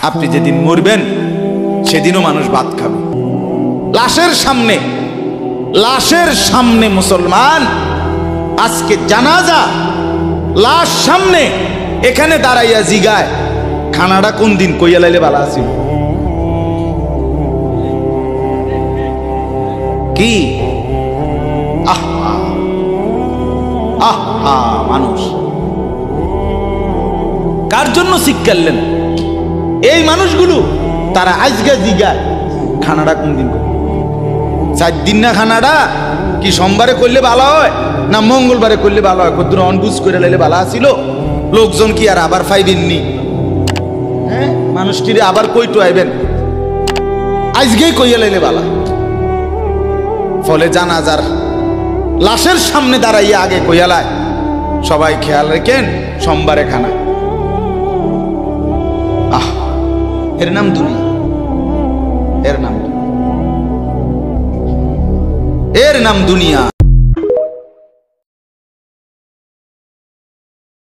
আপনি যেদিন মরবেন সেদিনও মানুষ ভাত খাবে। লাশের সামনে মুসলমান আজকে জানাজা, লাশ সামনে, এখানে দাঁড়াইয়া জিগায় খানাটা কোন দিন কইয়া লাইলে ভালো আছিল। কি আহা আহা, মানুষ কার জন্য শিক্ষালেন? এই মানুষগুলো তারা আজকে জিগায় খানাটা কোন দিন, 4 দিন না খানাটা কি সোমবারে করলে ভালো হয় না মঙ্গলবারে করলে ভালো হয়? কত অনবুঝ করে লাইলে ভালো আছিল। লোকজন কি আর আবার পাইবেননি? হ্যাঁ, মানুষটিরে আবার কইটো আইবেন, আজকেই কইয়া লাইলে ভালো। ফলে জানাজার লাশের সামনে দাঁড়াইয়া আগে কইয়ালায় সবাই খেয়াল রেখেন সোমবারে খানা। আহ, এর নাম দুনিয়া, এর নাম দুনিয়া।